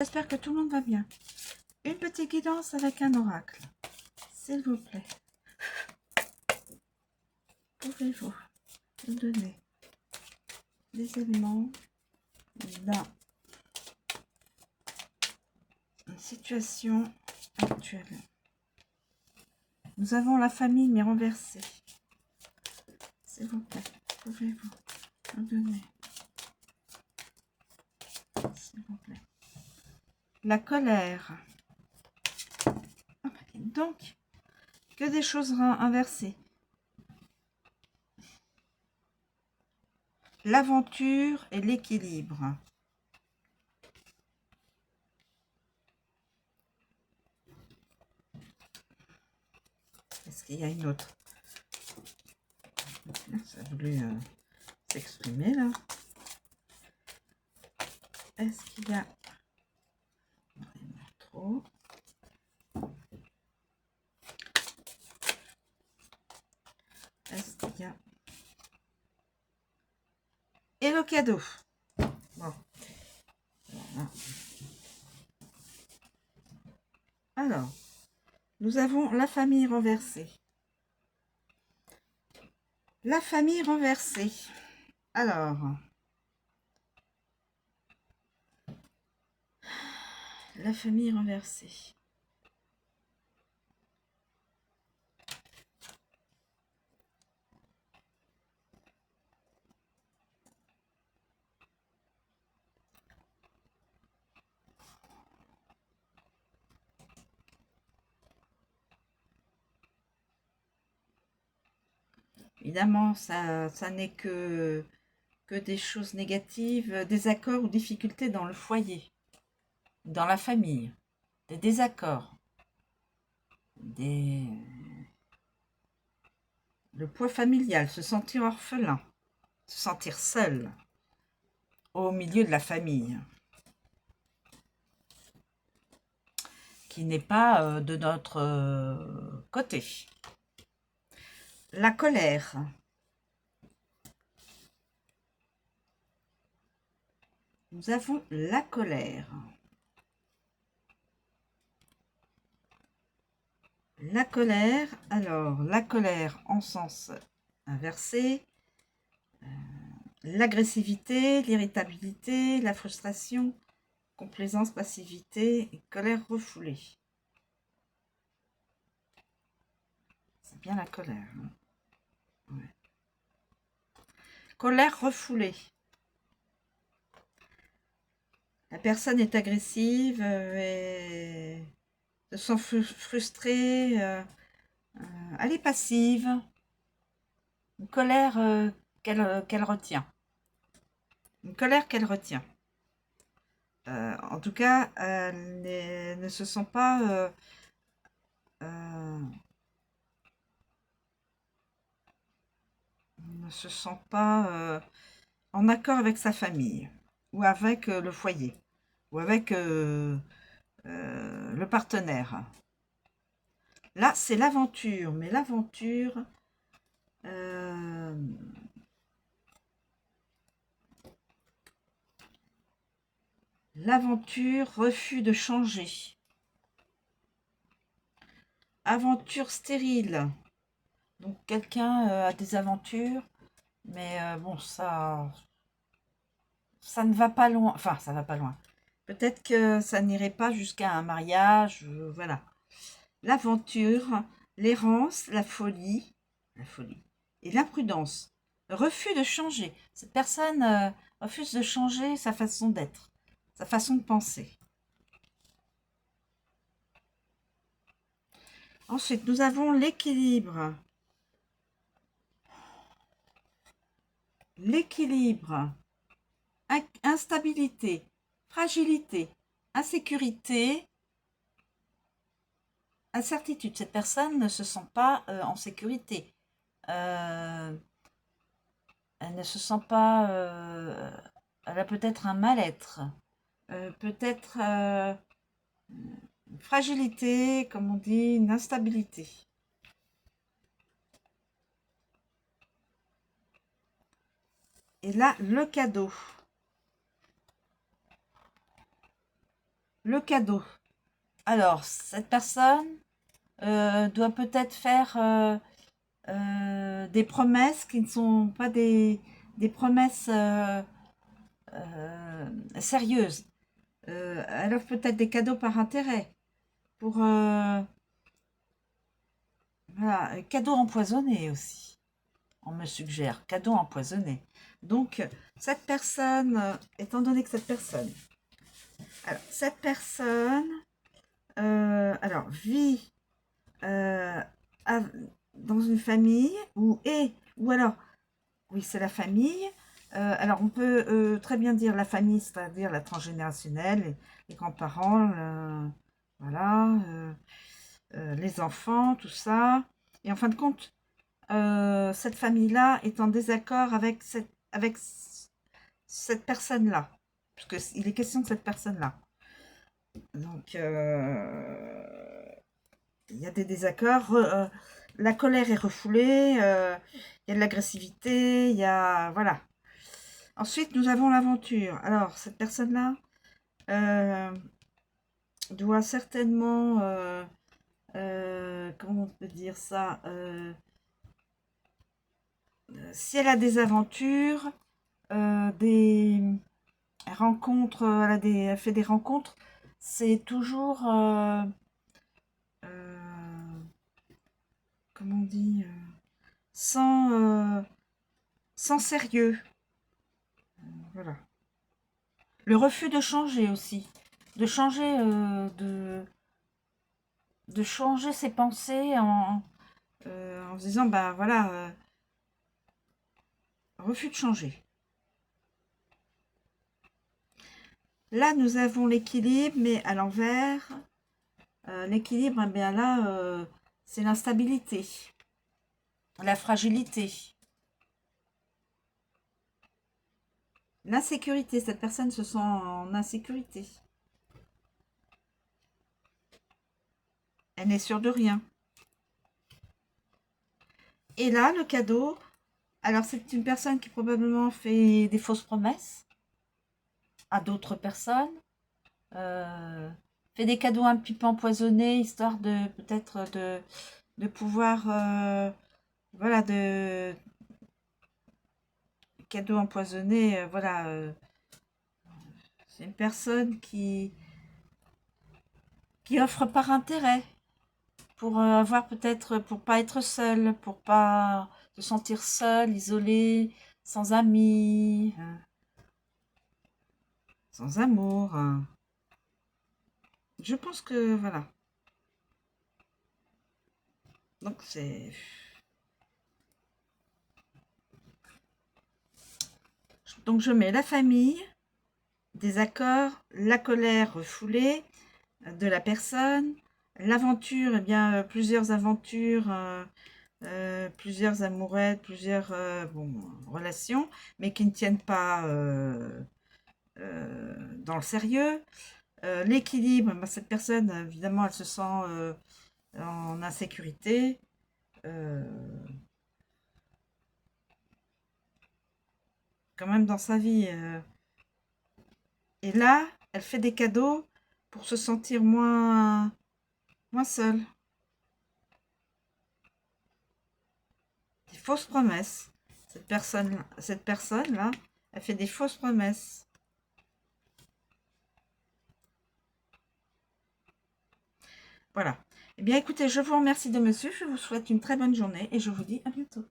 J'espère que tout le monde va bien. Une petite guidance avec un oracle, s'il vous plaît. Pouvez-vous nous donner des éléments dans une situation actuelle? Nous avons la famille mais renversée. S'il vous plaît, pouvez-vous nous donner, s'il vous plaît, la colère. Donc, que des choses inversées. L'aventure et l'équilibre. Est-ce qu'il y a une autre? Ça a voulu s'exprimer là. Est-ce qu'il y a trop? Est-ce qu'il y a... Et le cadeau. Bon. Voilà. Alors, nous avons la famille renversée. La famille renversée. Alors, la famille renversée. Évidemment, ça n'est que des choses négatives, désaccords ou difficultés dans le foyer, dans la famille, des désaccords, le poids familial, se sentir orphelin, se sentir seul au milieu de la famille, qui n'est pas de notre côté. La colère. Nous avons la colère. La colère, alors la colère en sens inversé, l'agressivité, l'irritabilité, la frustration, complaisance, passivité et colère refoulée. C'est bien la colère. Hein? Ouais. Colère refoulée. La personne est agressive et se sent frustrée. Elle est passive. Une colère qu'elle retient. Une colère qu'elle retient. En tout cas, elle ne se sent pas en accord avec sa famille ou avec le foyer ou avec le partenaire. Là, c'est l'aventure, mais l'aventure, refus de changer. Aventure stérile. Donc, quelqu'un a des aventures, mais bon, ça ne va pas loin. Enfin, ça va pas loin. Peut-être que ça n'irait pas jusqu'à un mariage, voilà. L'aventure, l'errance, la folie et l'imprudence. Refus de changer. Cette personne refuse de changer sa façon d'être, sa façon de penser. Ensuite, nous avons l'équilibre. L'équilibre, instabilité, fragilité, insécurité, incertitude. Cette personne ne se sent pas en sécurité. Elle ne se sent pas... elle a peut-être un mal-être. Peut-être une fragilité, comme on dit, une instabilité. Et là, le cadeau. le cadeau. Alors, cette personne doit peut-être faire des promesses qui ne sont pas des promesses sérieuses. Elle offre peut-être des cadeaux par intérêt. Pour voilà, cadeaux empoisonnés aussi. On me suggère cadeaux empoisonnés. Donc, cette personne, étant donné que cette personne, alors, vit euh, dans une famille ou alors, oui, c'est la famille. Alors, on peut très bien dire la famille, c'est-à-dire la transgénérationnelle, les grands-parents, voilà, les enfants, tout ça. Et en fin de compte, cette famille-là est en désaccord avec cette personne-là, puisqu'il est question de cette personne-là. Donc, il y a des désaccords. La colère est refoulée, il y a de l'agressivité, il y a... Voilà. Ensuite, nous avons l'aventure. Alors, cette personne-là doit certainement... comment on peut dire ça si elle a des aventures, des rencontres, elle fait des rencontres, c'est toujours... comment on dit sans, sans sérieux. Voilà. Le refus de changer aussi. De changer, de changer ses pensées en se disant, bah voilà, refus de changer. Là, nous avons l'équilibre, mais à l'envers. L'équilibre, eh bien là, c'est l'instabilité, la fragilité, l'insécurité. Cette personne se sent en insécurité. Elle n'est sûre de rien. Et là, le cadeau, alors c'est une personne qui probablement fait des fausses promesses à d'autres personnes, fait des cadeaux un petit peu empoisonnés, histoire de peut-être de pouvoir, voilà, de cadeaux empoisonnés, voilà, c'est une personne qui offre par intérêt, pour avoir peut-être, pour pas être seule, pour pas se sentir seule, isolée, sans amis, sans amour. Je pense que voilà. Donc c'est... Donc je mets la famille, désaccord, la colère refoulée de la personne, l'aventure, eh bien plusieurs aventures, plusieurs amourettes, plusieurs bon, relations, mais qui ne tiennent pas dans le sérieux. L'équilibre, bah, cette personne, évidemment, elle se sent en insécurité. Quand même dans sa vie. Et là, elle fait des cadeaux pour se sentir moins seule. Des fausses promesses. Cette personne-là, elle fait des fausses promesses. Voilà. Eh bien, écoutez, je vous remercie de me suivre. Je vous souhaite une très bonne journée et je vous dis à bientôt.